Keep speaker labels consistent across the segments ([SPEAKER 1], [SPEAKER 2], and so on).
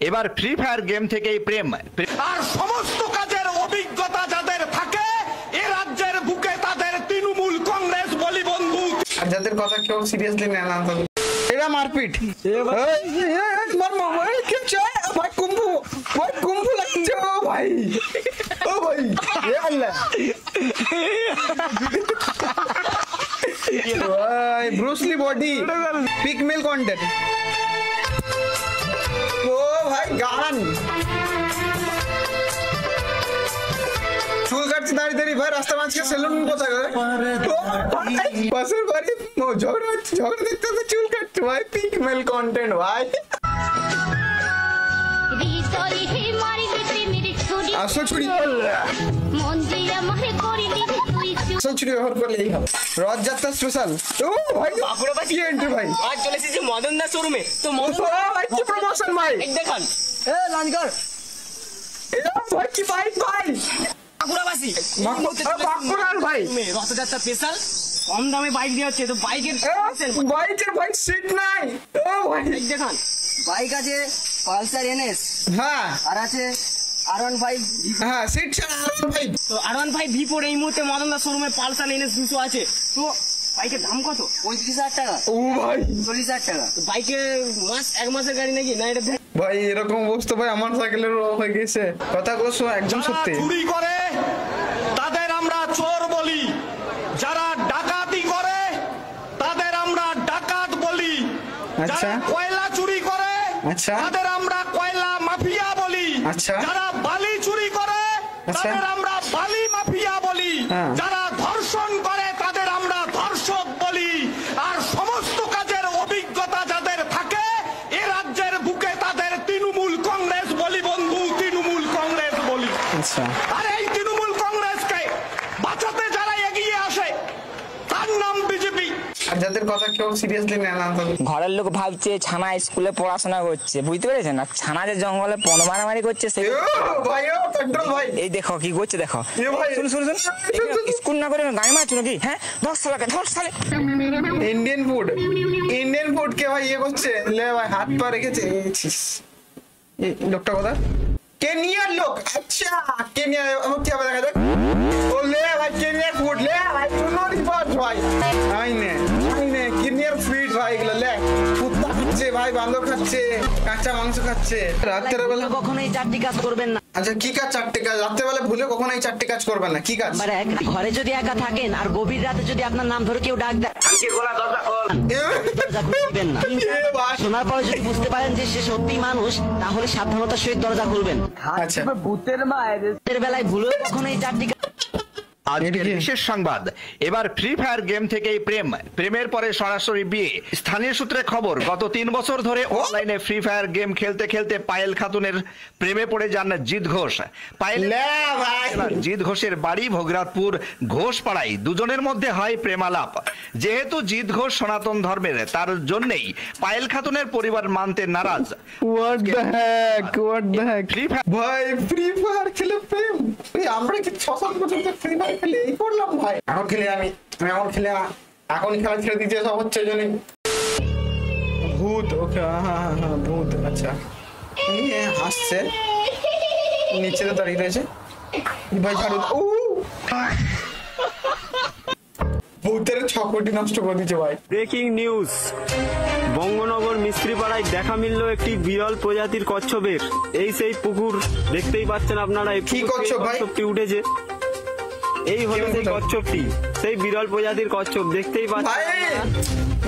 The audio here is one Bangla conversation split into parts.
[SPEAKER 1] এবার ফ্রি ফায়ার গেম থেকেই প্রেম
[SPEAKER 2] আর সমস্ত কাজের অভিজ্ঞতা যাদের থাকে এ রাজ্যের বুকে তাদের তৃণমূল কংগ্রেস বলি বন্ধু।
[SPEAKER 3] আর যাদের কথা কেউ সিরিয়াসলি নেয় না এটা মারপিট ভাই কুম্ভু লাগছে ও ভাই ভাই Bruce Lee body pic male content ও ভাই গান চুল কাটছে দাঁড়িয়ে ভাই রাস্তা মাঝখানে সেলুন কোথায় পাশের বাড়ি ঝগড়া দেখতে তো চুল কাটছে ভাই পিক মেল কন্টেন্ট ভাই আসল ছুরি ব্যবহার করলে এই হবে রথযাত্রা স্পেশাল ও ভাই কি এন্ট্রি ভাই
[SPEAKER 4] আজ চলে এসেছি মদন দা শোরুমে তো
[SPEAKER 3] ভাই কি প্রমোশন ভাই
[SPEAKER 4] দেখান এ লানকার
[SPEAKER 3] এ ভাই কি বাইক ভাই
[SPEAKER 4] বাঁকুড়াবাসী
[SPEAKER 3] বাঁকুড়ার ভাই
[SPEAKER 4] রথযাত্রা স্পেশাল কম দামে বাইক দিয়ে হচ্ছে তো বাইকের
[SPEAKER 3] ভাই সিট নাই ও ভাই
[SPEAKER 4] দেখান বাইক আছে পালসার এনএস
[SPEAKER 3] হ্যাঁ
[SPEAKER 4] আর আছে R15
[SPEAKER 3] হ্যাঁ সিট ছাড়া R15
[SPEAKER 4] তো R15 V4 এই মুহূর্তে মদন দা শোরুমে পালসার এনএস 200 আছে তো বাইকের দাম কত 35,000 টাকা
[SPEAKER 3] ও ভাই
[SPEAKER 4] 40,000 টাকা তো বাইকে এক মাসের গাড়ি নাকি না এটা
[SPEAKER 3] ভাই এরকম অবস্থা ভাই আমার সাইকেলের হয়ে গেছে কথাগুলো একদম সত্যি
[SPEAKER 2] চুরি করে তাদের আমরা চোর বলি, যারা ডাকাতি করে তাদের আমরা ডাকাত বলি, যারা কয়লা চুরি করে তাদের আমরা কয়লা মাফিয়া বলি, যারা বালি চুরি করে তাদের আমরা বালি মাফিয়া বলি, যারা ধর্ষণ করে তাদের আমরা ধর্ষক বলি। আর সমস্ত কাজের অভিজ্ঞতা যাদের থাকে এ রাজ্যের বুকে তাদের তৃণমূল কংগ্রেস বলি বন্ধু, তৃণমূল কংগ্রেস বলি। আর এই তৃণমূল কংগ্রেসকে বাঁচাতে যারা এগিয়ে আসে তার নাম বিজেপি।
[SPEAKER 3] আর যাদের কথা কেউ সিরিয়াসলি নেয় না
[SPEAKER 5] ঘরের লোক ভাবছে ছানা স্কুলে পড়াশোনা করছে, বুঝতে পেরেছেন? না ছানা যে জঙ্গলে পণ মারামারি করছে এই দেখো কি করছে, দেখো স্কুল না করে গাড়ি মারছো নাকি? হ্যাঁ 10 সালে
[SPEAKER 3] ইন্ডিয়ান ফুড কে ভাই ইয়ে করছে, লে ভাই হাত পা রেখেছে লোকটা কথা কেনিয়ার লোক। আচ্ছা কেনিয়া কি হবে দেখা যাক। ও লে ভাই কেনিয়ার ফুড লে ভাই চুনোরি পাস ভাই আইনে কেনিয়ার ফিট ভাই এগুলো লে কুত্তা খাচ্ছে ভাই, বান্দর খাচ্ছে, কাঁচা মাংস খাচ্ছে। রাতের বেলা
[SPEAKER 5] কখনোই চারটি কাজ করবেন না।
[SPEAKER 3] আচ্ছা কি কাজ? চারটি কাজ রাতের বেলা ভুলে কখনোই চারটি কাজ করবেন না। কি কাজ?
[SPEAKER 5] ঘরে যদি একা থাকেন আর গভীর রাতে যদি আপনার নাম ধরে কেউ ডাক দেয় শোনার পরে যদি বুঝতে পারেন যে সে সত্যি মানুষ তাহলে সাবধানতার সহিত দরজা খুলবেন।
[SPEAKER 3] আচ্ছা
[SPEAKER 5] ভূতের মায়ের বেলায় ভুলেও কখনোই চারটি
[SPEAKER 1] আজকের বিশেষ সংবাদ, এবার ফ্রি ফায়ার গেম থেকেই প্রেমের পরে সরাসরি বিয়ে। স্থানীয় সূত্রে খবর, গত 3 বছর ধরে অনলাইনে ফ্রি ফায়ার গেম খেলতে খেলতে পায়েল খাতুনের প্রেমে পড়ে যান জিৎ ঘোষ। জিৎ ঘোষের বাড়ি ভোগরাতপুর ঘোষপাড়ায়। দুজনের মধ্যে হয় প্রেমালাপ। যেহেতু জিৎ ঘোষ সনাতন ধর্মের, তার জন্যই পায়েল খাতুনের পরিবার মানতে নারাজ।
[SPEAKER 3] ভাই ফ্রি ফায়ার খেলে প্রেম? আমরা কি 6-7 বছর ফ্রি ফায়ার খেলে এই করলাম ভাই? এখন খেলে আমি এখন খেলা ছেড়ে দিতে সব হচ্ছে জানি ভূত। ওকে হ্যাঁ ভূত। আচ্ছা হাসছে, নিচে তো দাঁড়িয়ে রয়েছে ভাই ছাড়ুন। ও ভূতের ছকটি নষ্ট করে দিচ্ছে ভাই।
[SPEAKER 6] ব্রেকিং নিউজ, বঙ্গনগর মিস্ত্রিপাড়ায় দেখা মিলল একটি বিরল প্রজাতির কচ্ছপের। এই সেই পুকুর দেখতেই পাচ্ছেন আপনারা,
[SPEAKER 3] কি কচ্ছপ ভাই?
[SPEAKER 6] কচ্ছপটি উঠেছে। এই হলো সেই কচ্ছপটি, সেই বিরল প্রজাতির কচ্ছপ দেখতেই পাচ্ছেন।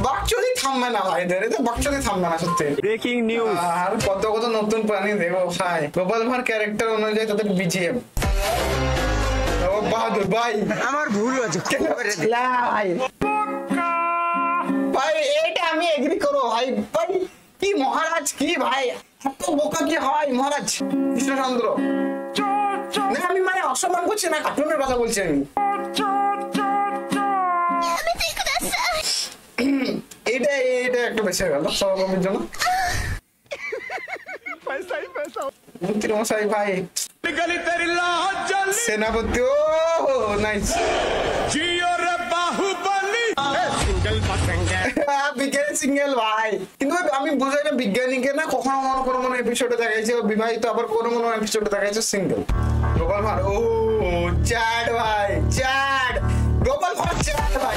[SPEAKER 3] বাকচুদি থামবে না ভাই, বাকচুদি থামবে না সত্যি।
[SPEAKER 6] ব্রেকিং নিউজ,
[SPEAKER 3] আর কত নতুন প্রাণী দেখো ভাই। গোপাল ভাঁড় ক্যারেক্টার অনুযায়ী তাদের বিজিএম। বাহাদুর ভাই
[SPEAKER 5] আমার ভুল হয়েছে
[SPEAKER 3] ভাই, এটা আমি এগ্রি করো ভাই। ভাই কি মহারাজ, কি ভাই এত বোকা কি হয় মহারাজ কৃষ্ণচন্দ্র? না আমি মানে অসম্মান করছি না, কার্টুনের কথা বলছি আমি। এটা একটু বেশি হয়ে গেল সভাকর্মীর জন্য। মন্ত্রী মশাই ভাই, সেনাপতি। ও নাইস। বিজ্ঞানী সিঙ্গেল ভাই, কিন্তু আমি বুঝাই না বিজ্ঞানীকে না কখনো কোনো এপিসোডে দেখাইছে বিবাহিত, আবার কোনো এপিসোডে দেখাইছে সিঙ্গেল। গোপাল ভাঁড়, ও চ্যাট ভাই, চ্যাট গোপাল ভাঁড় চ্যাট ভাই।